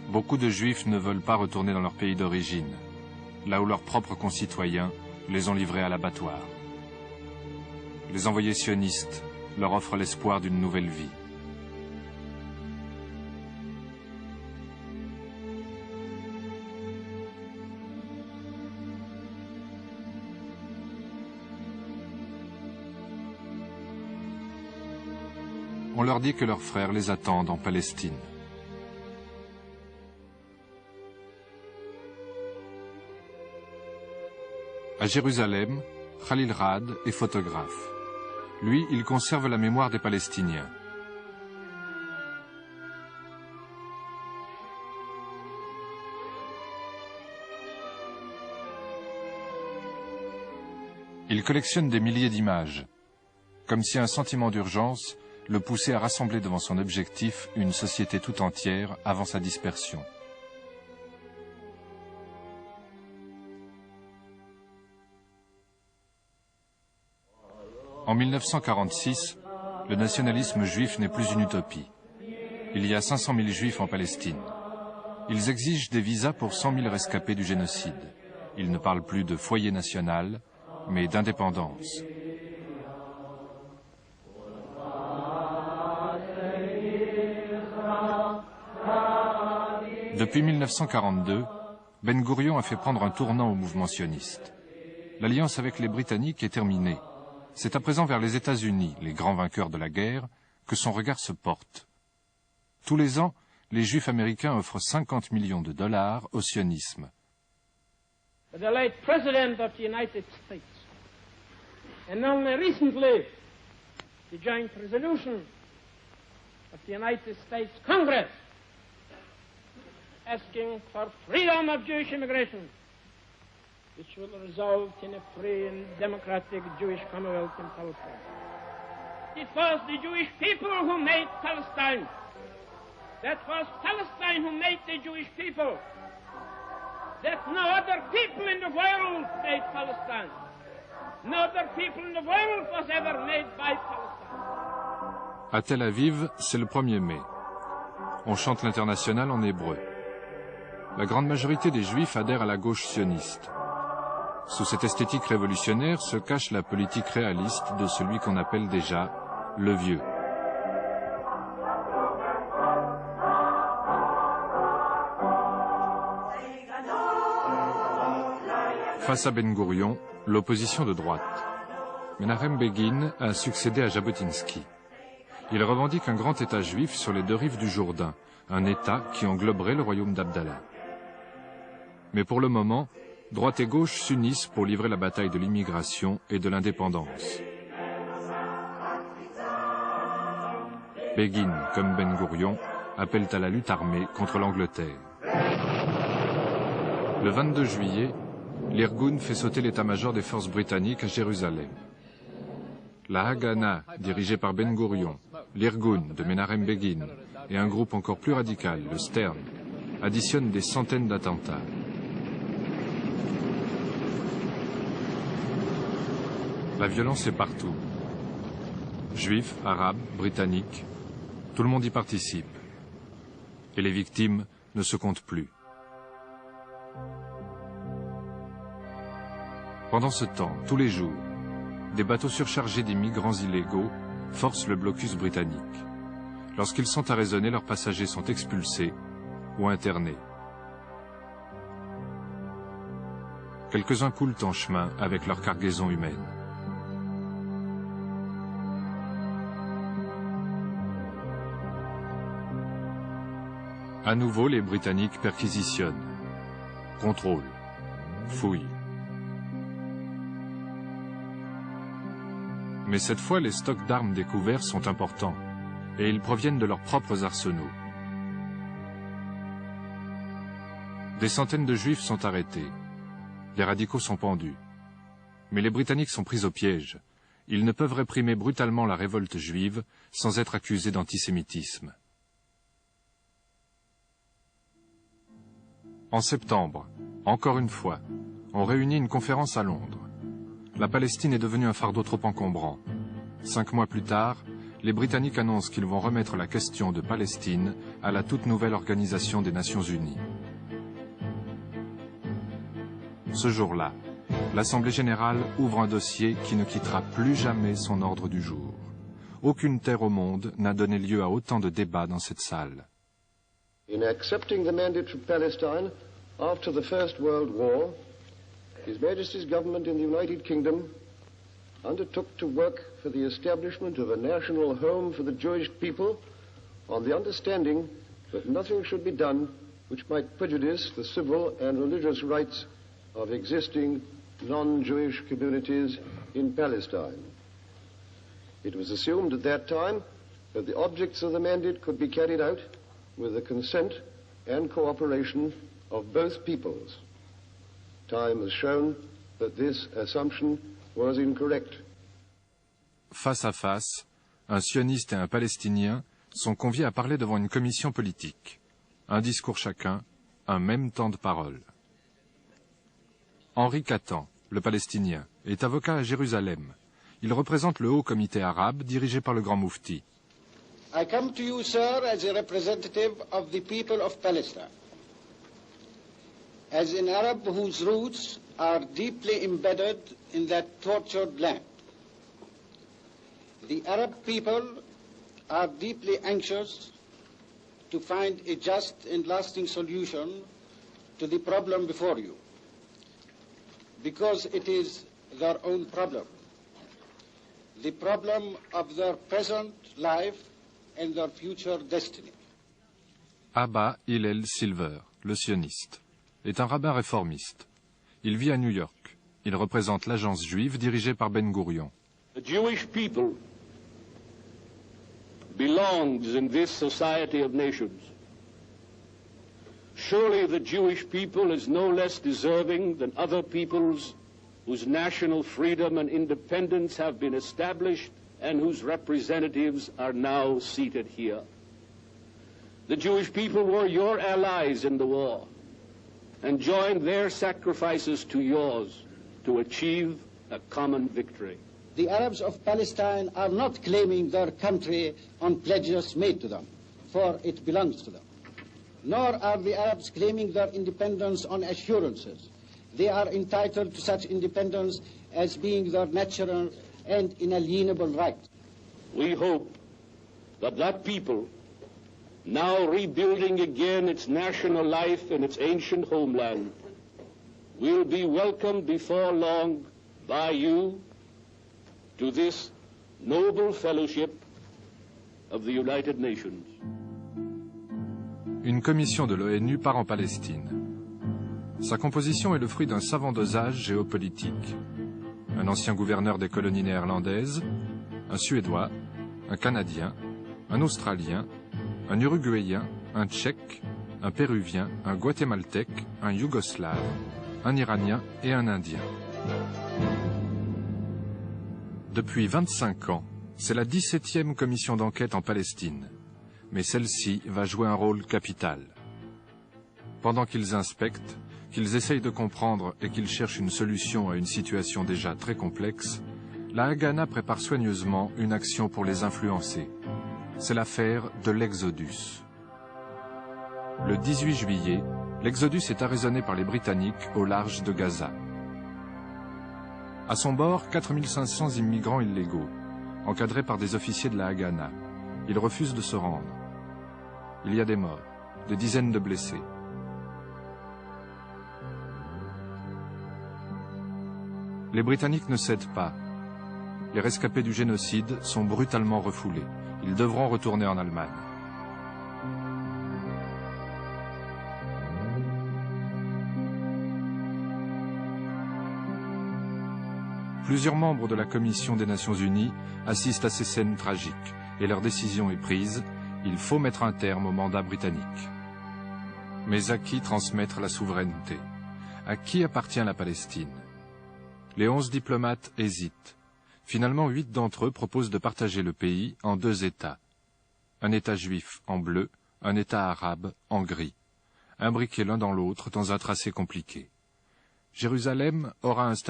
Beaucoup de Juifs ne veulent pas retourner dans leur pays d'origine, là où leurs propres concitoyens les ont livrés à l'abattoir. Les envoyés sionistes leur offrent l'espoir d'une nouvelle vie. On leur dit que leurs frères les attendent en Palestine. À Jérusalem, Khalil Rad est photographe. Lui, il conserve la mémoire des Palestiniens. Il collectionne des milliers d'images, comme si un sentiment d'urgence le poussait à rassembler devant son objectif une société tout entière avant sa dispersion. En 1946, le nationalisme juif n'est plus une utopie. Il y a 500 000 juifs en Palestine. Ils exigent des visas pour 100 000 rescapés du génocide. Ils ne parlent plus de foyer national, mais d'indépendance. Depuis 1942, Ben Gourion a fait prendre un tournant au mouvement sioniste. L'alliance avec les Britanniques est terminée. C'est à présent vers les États-Unis, les grands vainqueurs de la guerre, que son regard se porte. Tous les ans, les Juifs américains offrent 50 millions de dollars au sionisme. The late President of the United States, and only recently the joint resolution of the United States Congress asking for freedom of Jewish immigration, which will result in a free and democratic Jewish Commonwealth in Palestine. It was the Jewish people who made Palestine. That was Palestine who made the Jewish people. That no other people in the world made Palestine. No other people in the world was ever made by Palestine. À Tel Aviv, c'est le 1er mai. On chante l'Internationale en hébreu. La grande majorité des Juifs adhèrent à la gauche sioniste. Sous cette esthétique révolutionnaire se cache la politique réaliste de celui qu'on appelle déjà le vieux. Face à Ben Gourion, l'opposition de droite. Menachem Begin a succédé à Jabotinsky. Il revendique un grand État juif sur les deux rives du Jourdain, un État qui engloberait le royaume d'Abdallah. Mais pour le moment, droite et gauche s'unissent pour livrer la bataille de l'immigration et de l'indépendance. Begin, comme Ben Gourion, appellent à la lutte armée contre l'Angleterre. Le 22 juillet, l'Irgun fait sauter l'état-major des forces britanniques à Jérusalem. La Haganah, dirigée par Ben Gourion, l'Irgun de Menachem Begin et un groupe encore plus radical, le Stern, additionnent des centaines d'attentats. La violence est partout. Juifs, Arabes, Britanniques, tout le monde y participe. Et les victimes ne se comptent plus. Pendant ce temps, tous les jours, des bateaux surchargés d'immigrants illégaux forcent le blocus britannique. Lorsqu'ils sont arraisonnés, leurs passagers sont expulsés ou internés. Quelques-uns coulent en chemin avec leur cargaison humaine. À nouveau, les Britanniques perquisitionnent, contrôlent, fouillent. Mais cette fois, les stocks d'armes découverts sont importants et ils proviennent de leurs propres arsenaux. Des centaines de Juifs sont arrêtés. Les radicaux sont pendus. Mais les Britanniques sont pris au piège. Ils ne peuvent réprimer brutalement la révolte juive sans être accusés d'antisémitisme. En septembre, encore une fois, on réunit une conférence à Londres. La Palestine est devenue un fardeau trop encombrant. 5 mois plus tard, les Britanniques annoncent qu'ils vont remettre la question de Palestine à la toute nouvelle Organisation des Nations Unies. Ce jour-là, l'Assemblée générale ouvre un dossier qui ne quittera plus jamais son ordre du jour. Aucune terre au monde n'a donné lieu à autant de débats dans cette salle. In accepting the mandate from Palestine after the First World War, His Majesty's government in the United Kingdom undertook to work for the establishment of a national home for the Jewish people on the understanding that nothing should be done which might prejudice the civil and religious rights of existing non-Jewish communities in Palestine. It was assumed at that time that the objects of the mandate could be carried out with the consent and cooperation of both peoples. Time has shown that this assumption was incorrect. Face à face, un sioniste et un palestinien sont conviés à parler devant une commission politique. Un discours chacun, un même temps de parole. Henri Catan, le palestinien, est avocat à Jérusalem. Il représente le Haut Comité arabe dirigé par le Grand Moufti. I come to you, sir, as a representative of the people of Palestine, as an Arab whose roots are deeply embedded in that tortured land. The Arab people are deeply anxious to find a just and lasting solution to the problem before you, because it is their own problem, the problem of their present life and their future destiny. Abba Hillel Silver, le sioniste, est un rabbin réformiste. Il vit à New York. Il représente l'agence juive dirigée par Ben Gurion. The Jewish people belongs in this society of nations. Surely the Jewish people is no less deserving than other peoples whose national freedom and independence have been established and whose representatives are now seated here. The Jewish people were your allies in the war and joined their sacrifices to yours to achieve a common victory. The Arabs of Palestine are not claiming their country on pledges made to them, for it belongs to them. Nor are the Arabs claiming their independence on assurances. They are entitled to such independence as being their natural and inalienable right. We hope that that people, now rebuilding again its national life in its ancient homeland, will be welcomed before long by you to this noble fellowship of the United Nations. Une commission de l'ONU part en Palestine. Sa composition est le fruit d'un savant dosage géopolitique. Un ancien gouverneur des colonies néerlandaises, un Suédois, un Canadien, un Australien, un Uruguayen, un Tchèque, un Péruvien, un Guatémaltèque, un Yougoslave, un Iranien et un Indien. Depuis 25 ans, c'est la 17e commission d'enquête en Palestine. Mais celle-ci va jouer un rôle capital. Pendant qu'ils inspectent, qu'ils essayent de comprendre et qu'ils cherchent une solution à une situation déjà très complexe, la Haganah prépare soigneusement une action pour les influencer. C'est l'affaire de l'Exodus. Le 18 juillet, l'Exodus est arraisonné par les Britanniques au large de Gaza. À son bord, 4500 immigrants illégaux, encadrés par des officiers de la Haganah. Ils refusent de se rendre. Il y a des morts, des dizaines de blessés. Les Britanniques ne cèdent pas. Les rescapés du génocide sont brutalement refoulés. Ils devront retourner en Allemagne. Plusieurs membres de la Commission des Nations Unies assistent à ces scènes tragiques et leur décision est prise. Il faut mettre un terme au mandat britannique. Mais à qui transmettre la souveraineté? À qui appartient la Palestine? Les 11 diplomates hésitent. Finalement, 8 d'entre eux proposent de partager le pays en 2 États. Un État juif en bleu, un État arabe en gris, imbriqués l'un dans l'autre dans un tracé compliqué. Jérusalem aura un statut